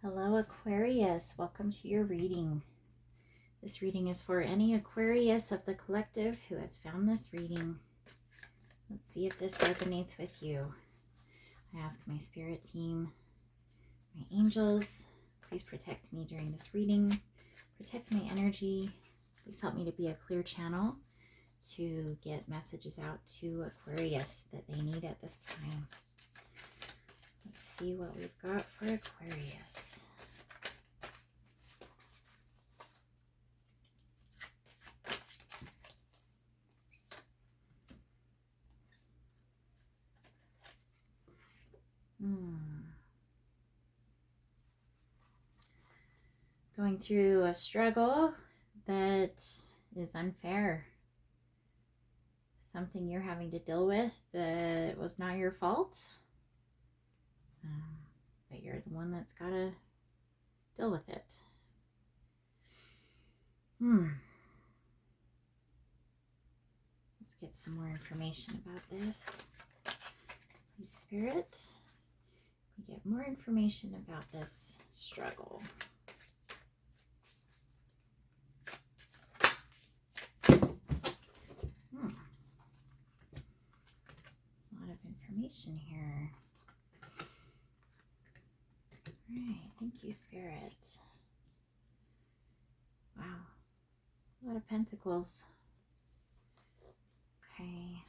Hello, Aquarius. Welcome to your reading. This reading is for any Aquarius of the collective who has found this reading. Let's see if this resonates with you. I ask my spirit team, my angels, please protect me during this reading. Protect my energy. Please help me to be a clear channel to get messages out to Aquarius that they need at this time. Let's see what we've got for Aquarius. Going through a struggle that is unfair. Something you're having to deal with that was not your fault. But you're the one that's got to deal with it. Let's get some more information about this. Please, Spirit, we get more information about this struggle. A lot of information here. All right, thank you, Spirit. Wow, a lot of pentacles. Okay.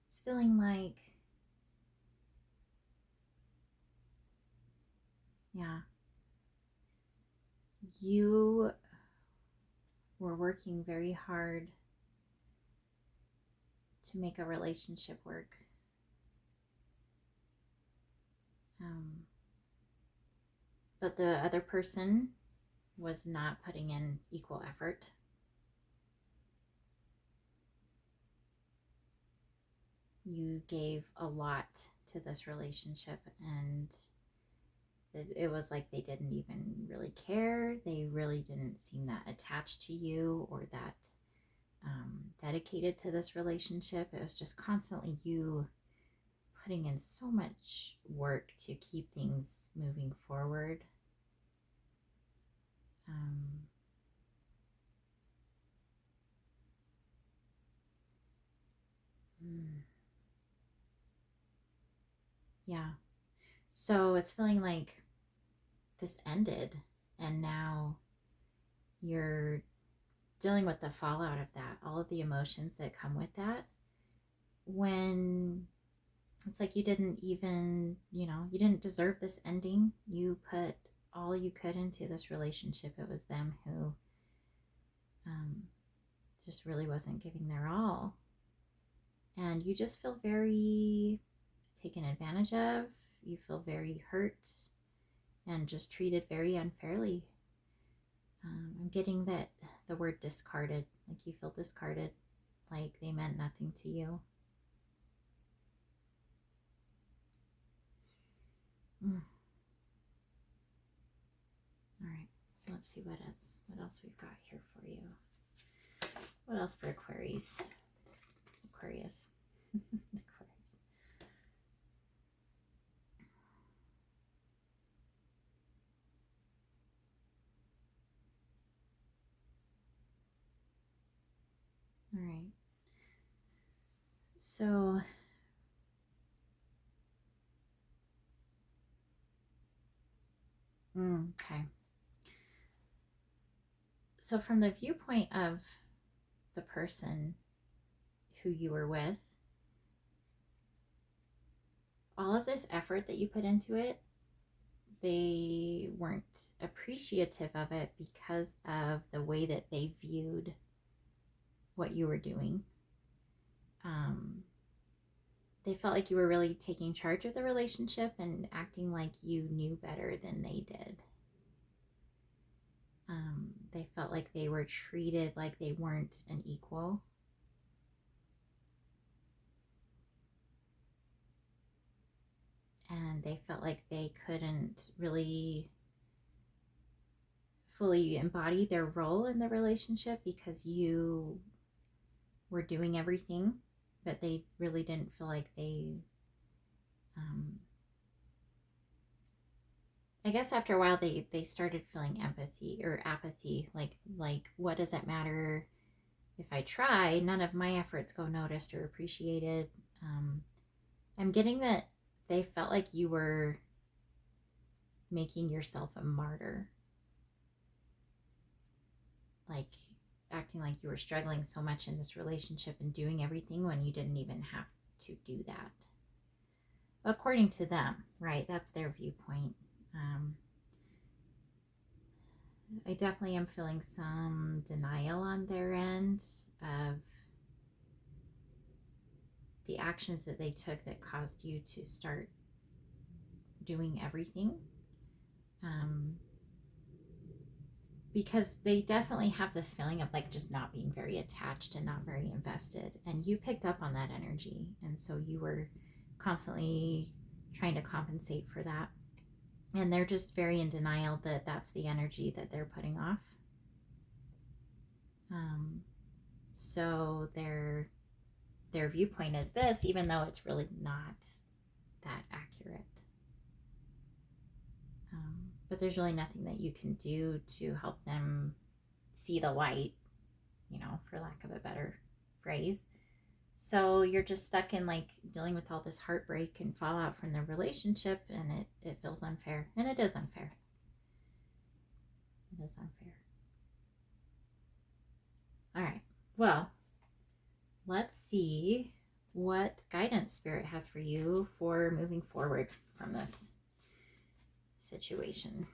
It's feeling like, you were working very hard to make a relationship work. But the other person was not putting in equal effort. You gave a lot to this relationship, and it was like they didn't even really care. They really didn't seem that attached to you or that dedicated to this relationship. It was just constantly you putting in so much work to keep things moving forward. Yeah. So it's feeling like this ended, and now you're dealing with the fallout of that, all of the emotions that come with that, when it's like you didn't even, you didn't deserve this ending. You put all you could into this relationship. It was them who just really wasn't giving their all. And you just feel very taken advantage of. You feel very hurt and just treated very unfairly. I'm getting that the word discarded, like you feel discarded, like they meant nothing to you. All right, let's see what else we've got here for you. What else for Aquarius? Aquarius. All right. So okay. So from the viewpoint of the person who you were with, all of this effort that you put into it, they weren't appreciative of it because of the way that they viewed what you were doing. They felt like you were really taking charge of the relationship and acting like you knew better than they did. They felt like they were treated like they weren't an equal. And they felt like they couldn't really fully embody their role in the relationship because you were doing everything, but they really didn't feel like they, I guess after a while they started feeling empathy or apathy, like what does it matter if I try? None of my efforts go noticed or appreciated. I'm getting that they felt like you were making yourself a martyr, like acting like you were struggling so much in this relationship and doing everything when you didn't even have to do that. According to them, right? That's their viewpoint. I definitely am feeling some denial on their end of the actions that they took that caused you to start doing everything. Because they definitely have this feeling of like just not being very attached and not very invested. And you picked up on that energy. And so you were constantly trying to compensate for that. And they're just very in denial that that's the energy that they're putting off. So their viewpoint is this, even though it's really not that accurate. But there's really nothing that you can do to help them see the light, for lack of a better phrase. So you're just stuck in like dealing with all this heartbreak and fallout from the relationship, and it feels unfair. And it is unfair. It is unfair. All right. Well, let's see what guidance Spirit has for you for moving forward from this situation.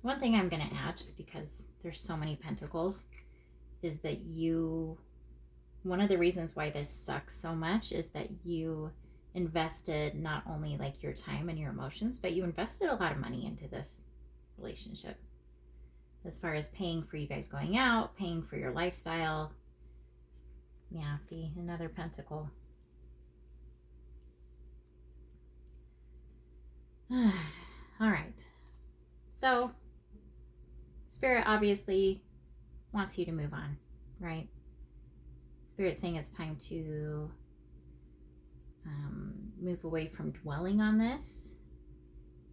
One thing I'm going to add, just because there's so many pentacles, is that one of the reasons why this sucks so much is that you invested not only like your time and your emotions, but you invested a lot of money into this relationship. As far as paying for you guys going out, paying for your lifestyle. Yeah, see, another pentacle. All right. So, Spirit obviously wants you to move on, right? Spirit's saying it's time to move away from dwelling on this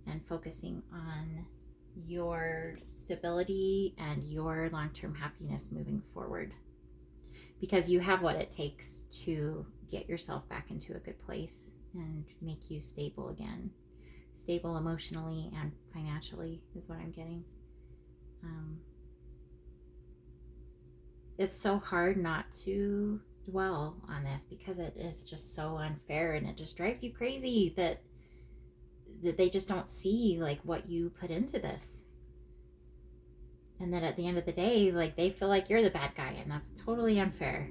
and focusing on your stability and your long-term happiness moving forward, because you have what it takes to get yourself back into a good place and make you stable again. Stable emotionally and financially is what I'm getting. It's so hard not to dwell on this because it is just so unfair, and it just drives you crazy that they just don't see like what you put into this, and that at the end of the day, like, they feel like you're the bad guy, and that's totally unfair.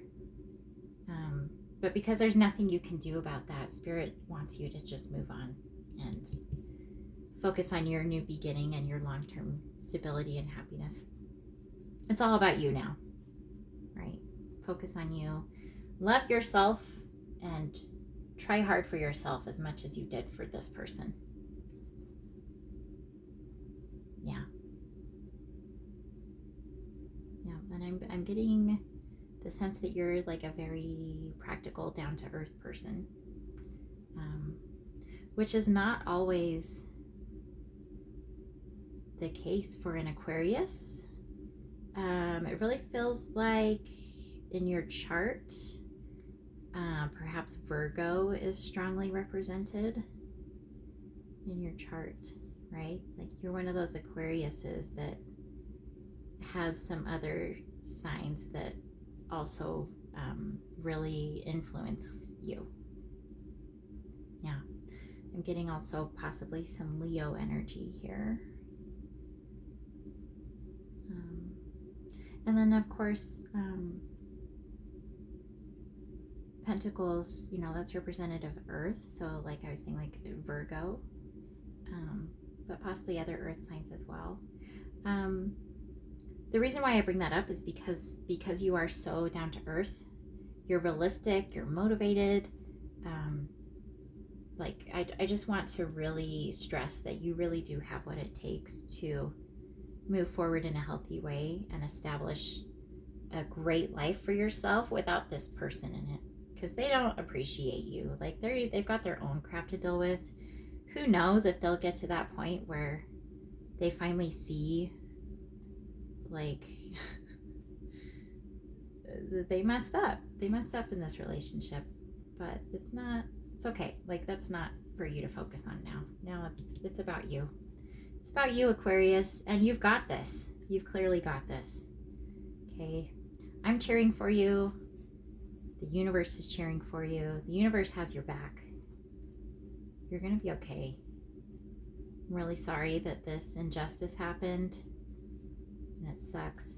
But because there's nothing you can do about that, Spirit wants you to just move on and focus on your new beginning and your long-term stability and happiness. It's all about you now, right? Focus on you. Love yourself and try hard for yourself as much as you did for this person. Yeah. Yeah, and I'm getting the sense that you're like a very practical, down-to-earth person, which is not always the case for an Aquarius. It really feels like in your chart, perhaps Virgo is strongly represented in your chart, right? Like, you're one of those Aquariuses that has some other signs that also really influence you. Yeah. I'm getting also possibly some Leo energy here. And then, of course, Pentacles, that's representative of Earth. So, like I was saying, like Virgo, but possibly other Earth signs as well. The reason why I bring that up is because you are so down to earth. You're realistic, you're motivated, like, I just want to really stress that you really do have what it takes to move forward in a healthy way and establish a great life for yourself without this person in it, because they don't appreciate you. Like, they've got their own crap to deal with. Who knows if they'll get to that point where they finally see, like, they messed up in this relationship. But it's okay. Like, that's not for you to focus on now it's about you. It's about you, Aquarius, and you've got this. You've clearly got this. Okay, I'm cheering for you. The universe is cheering for you. The universe has your back. You're gonna be okay. I'm really sorry that this injustice happened, and it sucks,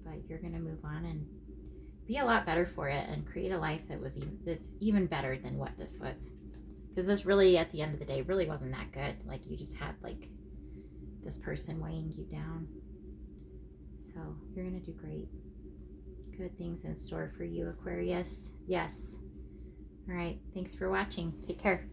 but you're gonna move on and be a lot better for it and create a life that's even better than what this was. Because this really, at the end of the day, really wasn't that good. Like, you just had, like, this person weighing you down. So you're gonna do great. Good things in store for you, Aquarius. Yes. All right. Thanks for watching. Take care.